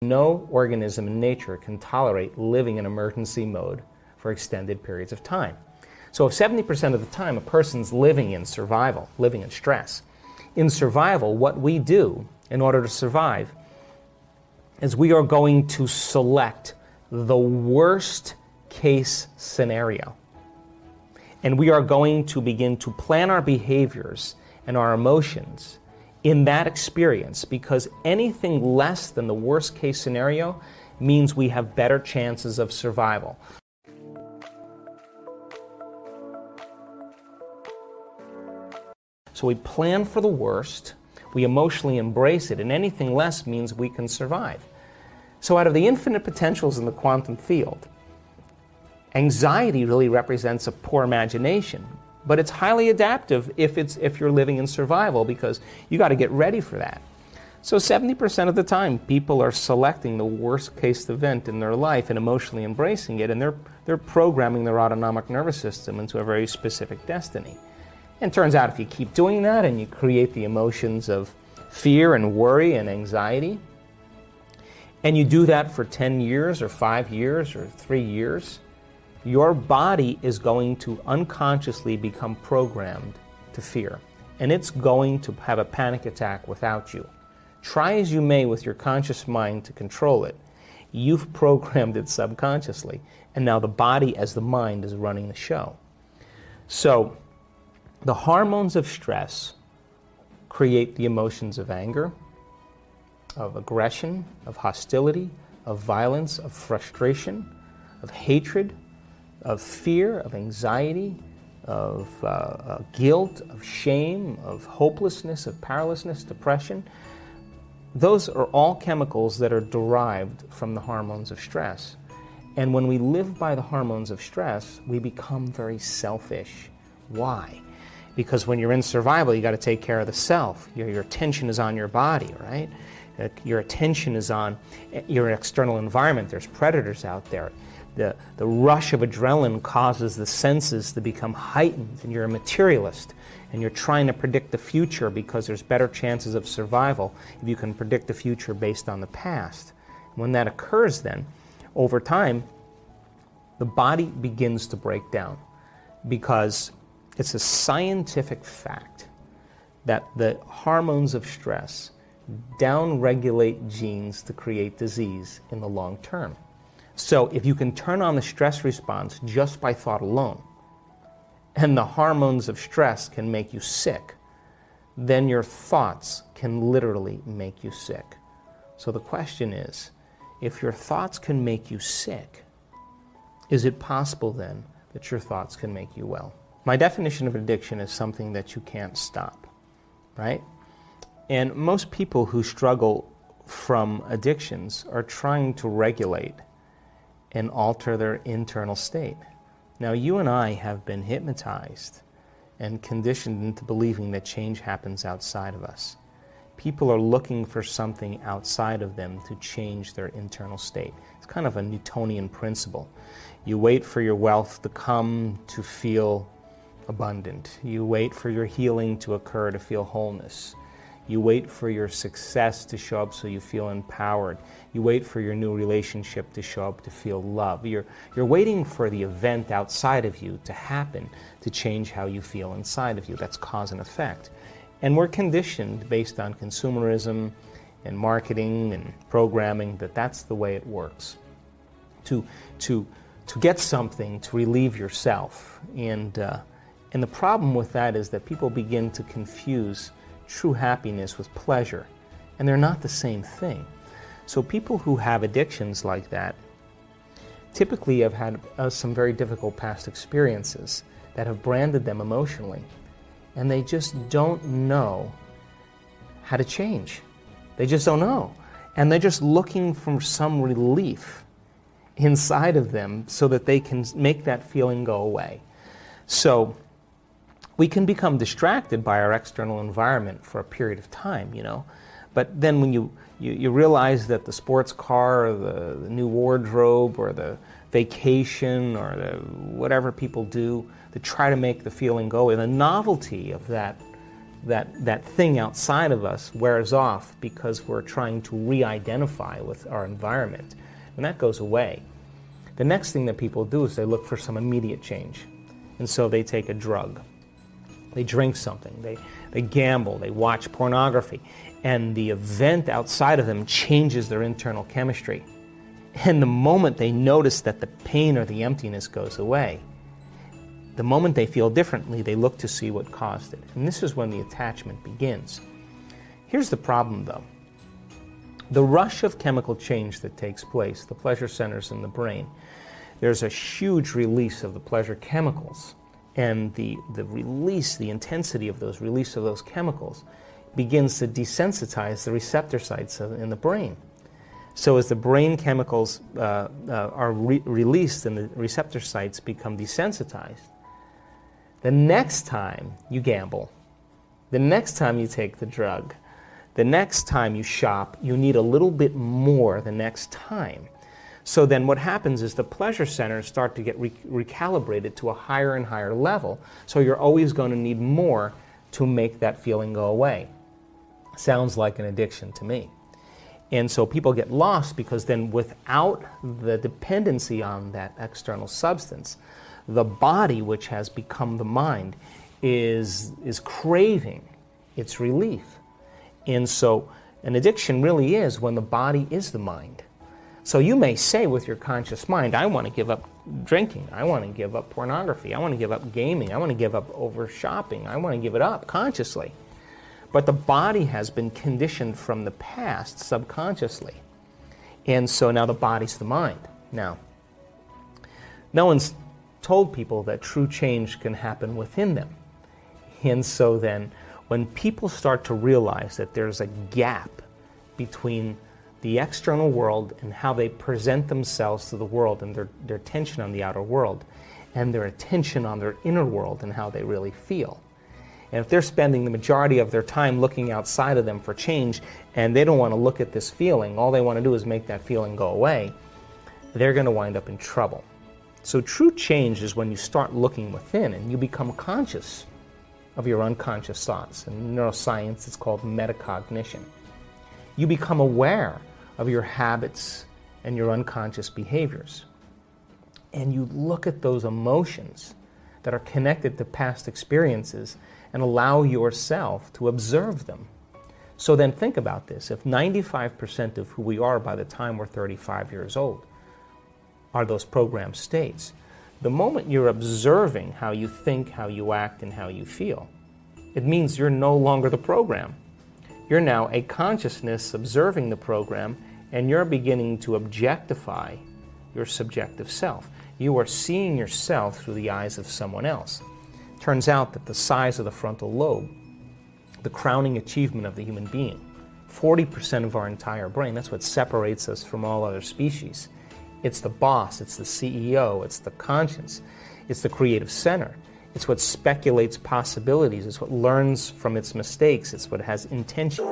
No organism in nature can tolerate living in emergency mode for extended periods of time. So if 70% of the time a person's living in survival, living in stress, in survival, what we do in order to survive is we are going to select the worst case scenario. And we are going to begin to plan our behaviors and our emotions in that experience, because anything less than the worst case scenario means we have better chances of survival. So we plan for the worst, we emotionally embrace it, and anything less means we can survive. So out of the infinite potentials in the quantum field, anxiety really represents a poor imagination, but it's highly adaptive if you're living in survival, because you got to get ready for that. So 70% of the time, people are selecting the worst case event in their life and emotionally embracing it, and they're programming their autonomic nervous system into a very specific destiny. And it turns out if you keep doing that and you create the emotions of fear and worry and anxiety, and you do that for 10 years or 5 years or 3 years, your body is going to unconsciously become programmed to fear. And it's going to have a panic attack without you. Try as you may with your conscious mind to control it, you've programmed it subconsciously. And now the body, as the mind, is running the show. So the hormones of stress create the emotions of anger, of aggression, of hostility, of violence, of frustration, of hatred, of fear, of anxiety, of guilt, of shame, of hopelessness, of powerlessness, depression. Those are all chemicals that are derived from the hormones of stress. And when we live by the hormones of stress, we become very selfish. Why? Because when you're in survival, you got to take care of the self. Your attention is on your body, right? Your attention is on your external environment. There's predators out there. The rush of adrenaline causes the senses to become heightened, and you're a materialist, and you're trying to predict the future because there's better chances of survival if you can predict the future based on the past. When that occurs then, over time, the body begins to break down, because it's a scientific fact that the hormones of stress downregulate genes to create disease in the long term. So if you can turn on the stress response just by thought alone, and the hormones of stress can make you sick, then your thoughts can literally make you sick. So the question is, if your thoughts can make you sick, is it possible then that your thoughts can make you well? My definition of addiction is something that you can't stop, right? And most people who struggle from addictions are trying to regulate and alter their internal state. Now, you and I have been hypnotized and conditioned into believing that change happens outside of us. People are looking for something outside of them to change their internal state. It's kind of a Newtonian principle. You wait for your wealth to come to feel abundant. You wait for your healing to occur to feel wholeness. You wait for your success to show up so you feel empowered. You wait for your new relationship to show up to feel love. You're waiting for the event outside of you to happen to change how you feel inside of you. That's cause and effect. And we're conditioned based on consumerism and marketing and programming that that's the way it works. To get something to relieve yourself. And the problem with that is that people begin to confuse true happiness with pleasure, and they're not the same thing. So people who have addictions like that typically have had some very difficult past experiences that have branded them emotionally, and they just don't know how to change. They just don't know. And they're just looking for some relief inside of them so that they can make that feeling go away. So we can become distracted by our external environment for a period of time, you know. But then when you realize that the sports car or the new wardrobe or the vacation or whatever people do to try to make the feeling go away, the novelty of that that thing outside of us wears off because we're trying to re-identify with our environment. When that goes away, the next thing that people do is they look for some immediate change. And so they take a drug, they drink something, they gamble, they watch pornography, and the event outside of them changes their internal chemistry. And the moment they notice that the pain or the emptiness goes away, the moment they feel differently, they look to see what caused it. And this is when the attachment begins. Here's the problem, though. The rush of chemical change that takes place, the pleasure centers in the brain, there's a huge release of the pleasure chemicals. And the release, the intensity of those release of those chemicals begins to desensitize the receptor sites in the brain. So as the brain chemicals are released and the receptor sites become desensitized, the next time you gamble, the next time you take the drug, the next time you shop, you need a little bit more the next time. So then what happens is the pleasure centers start to get recalibrated to a higher and higher level. So you're always going to need more to make that feeling go away. Sounds like an addiction to me. And so people get lost because then without the dependency on that external substance, the body, which has become the mind, is craving its relief. And so an addiction really is when the body is the mind. So you may say with your conscious mind, I want to give up drinking, I want to give up pornography, I want to give up gaming, I want to give up over shopping, I want to give it up consciously. But the body has been conditioned from the past subconsciously. And so now the body's the mind. Now, no one's told people that true change can happen within them. And so then when people start to realize that there's a gap between the external world and how they present themselves to the world and their attention on the outer world and their attention on their inner world and how they really feel. And if they're spending the majority of their time looking outside of them for change and they don't want to look at this feeling, all they want to do is make that feeling go away, they're going to wind up in trouble. So true change is when you start looking within and you become conscious of your unconscious thoughts. In neuroscience, it's called metacognition. You become aware of your habits and your unconscious behaviors. And you look at those emotions that are connected to past experiences and allow yourself to observe them. So then think about this. If 95% of who we are by the time we're 35 years old are those programmed states, the moment you're observing how you think, how you act, and how you feel, it means you're no longer the program. You're now a consciousness observing the program, and you're beginning to objectify your subjective self. You are seeing yourself through the eyes of someone else. Turns out that the size of the frontal lobe, the crowning achievement of the human being, 40% of our entire brain, that's what separates us from all other species. It's the boss, it's the CEO, it's the conscience, it's the creative center. It's what speculates possibilities, it's what learns from its mistakes, it's what has intention.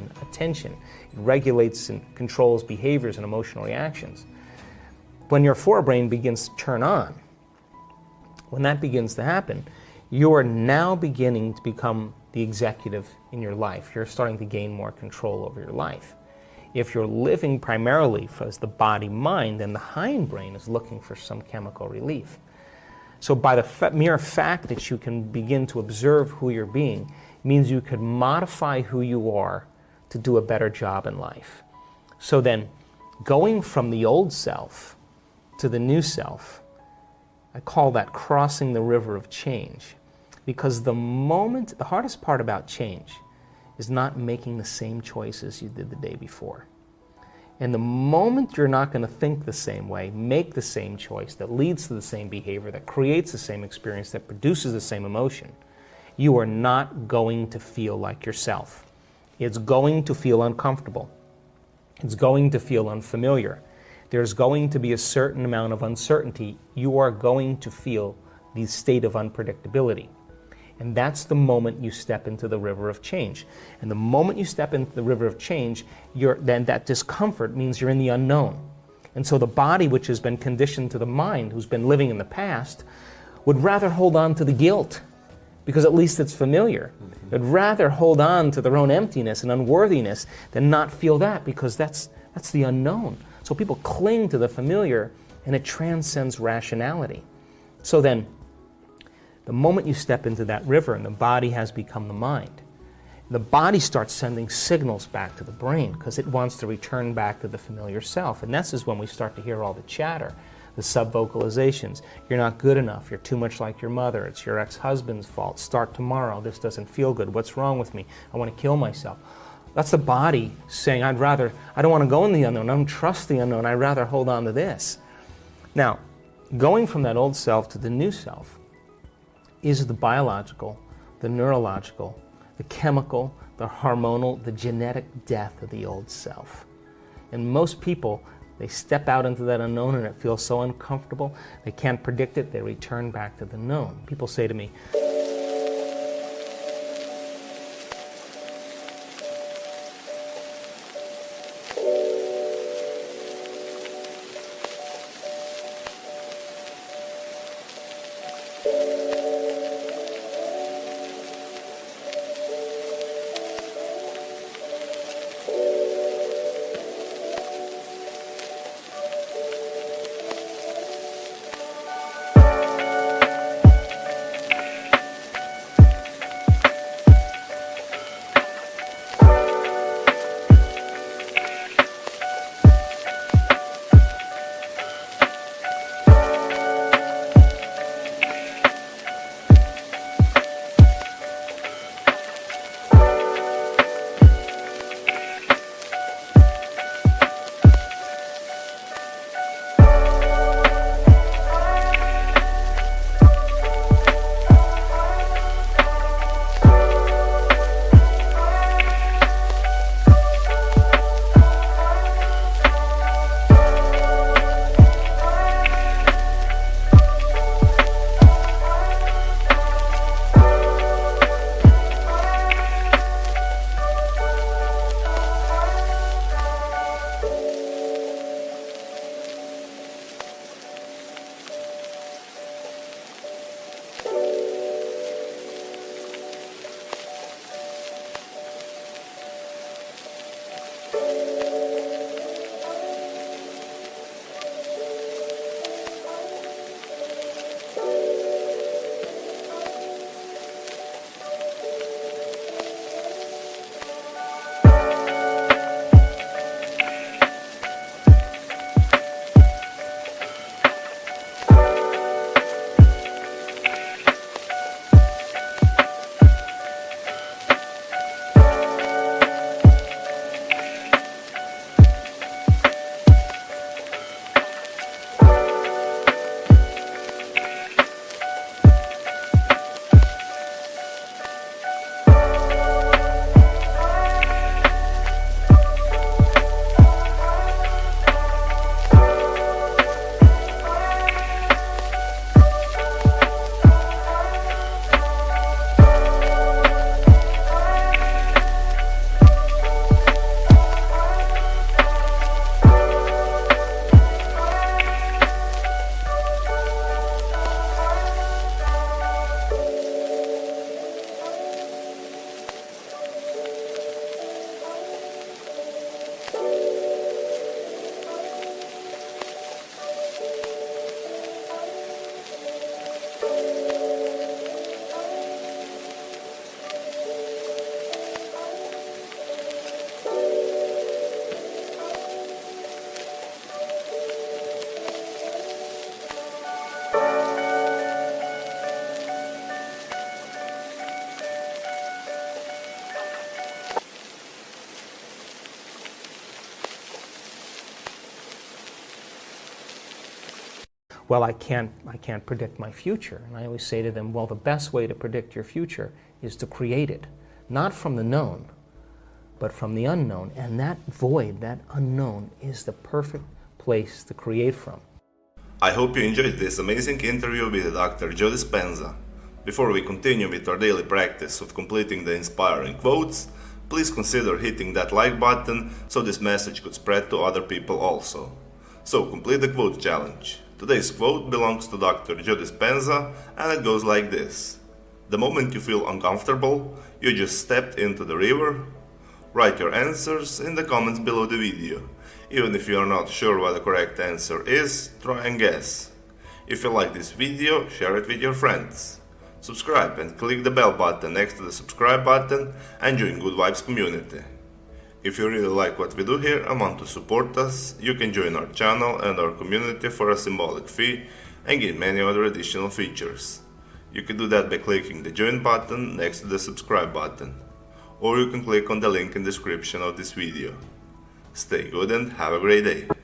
It regulates and controls behaviors and emotional reactions. When your forebrain begins to turn on, when that begins to happen, you are now beginning to become the executive in your life. You're starting to gain more control over your life. If you're living primarily as the body-mind, then the hindbrain is looking for some chemical relief. So by the mere fact that you can begin to observe who you're being means you could modify who you are to do a better job in life. So then, going from the old self to the new self, I call that crossing the river of change. Because the hardest part about change is not making the same choices you did the day before. And the moment you're not going to think the same way, make the same choice that leads to the same behavior, that creates the same experience, that produces the same emotion, you are not going to feel like yourself. It's going to feel uncomfortable. It's going to feel unfamiliar. There's going to be a certain amount of uncertainty. You are going to feel the state of unpredictability. And that's the moment you step into the river of change. And the moment you step into the river of change, then that discomfort means you're in the unknown. And so the body, which has been conditioned to the mind, who's been living in the past, would rather hold on to the guilt, because at least it's familiar. They'd rather hold on to their own emptiness and unworthiness than not feel that, because that's the unknown. So people cling to the familiar, and it transcends rationality. So then, the moment you step into that river and the body has become the mind, the body starts sending signals back to the brain because it wants to return back to the familiar self. And this is when we start to hear all the chatter, the sub-vocalizations. You're not good enough. You're too much like your mother. It's your ex-husband's fault. Start tomorrow. This doesn't feel good. What's wrong with me? I want to kill myself. That's the body saying, I don't want to go in the unknown. I don't trust the unknown. I'd rather hold on to this. Now, going from that old self to the new self is the biological, the neurological, the chemical, the hormonal, the genetic death of the old self. And most people, they step out into that unknown and it feels so uncomfortable, they can't predict it, they return back to the known. People say to me, well, I can't predict my future. And I always say to them, well, the best way to predict your future is to create it, not from the known, but from the unknown. And that void, that unknown, is the perfect place to create from. I hope you enjoyed this amazing interview with Dr. Joe Dispenza. Before we continue with our daily practice of completing the inspiring quotes, please consider hitting that like button so this message could spread to other people also. So complete the quote challenge. Today's quote belongs to Dr. Joe Dispenza, and it goes like this. The moment you feel uncomfortable, you just stepped into the river. Write your answers in the comments below the video. Even if you are not sure what the correct answer is, try and guess. If you like this video, share it with your friends. Subscribe and click the bell button next to the subscribe button and join Good Vibes community. If you really like what we do here and want to support us, you can join our channel and our community for a symbolic fee and get many other additional features. You can do that by clicking the join button next to the subscribe button, or you can click on the link in the description of this video. Stay good and have a great day.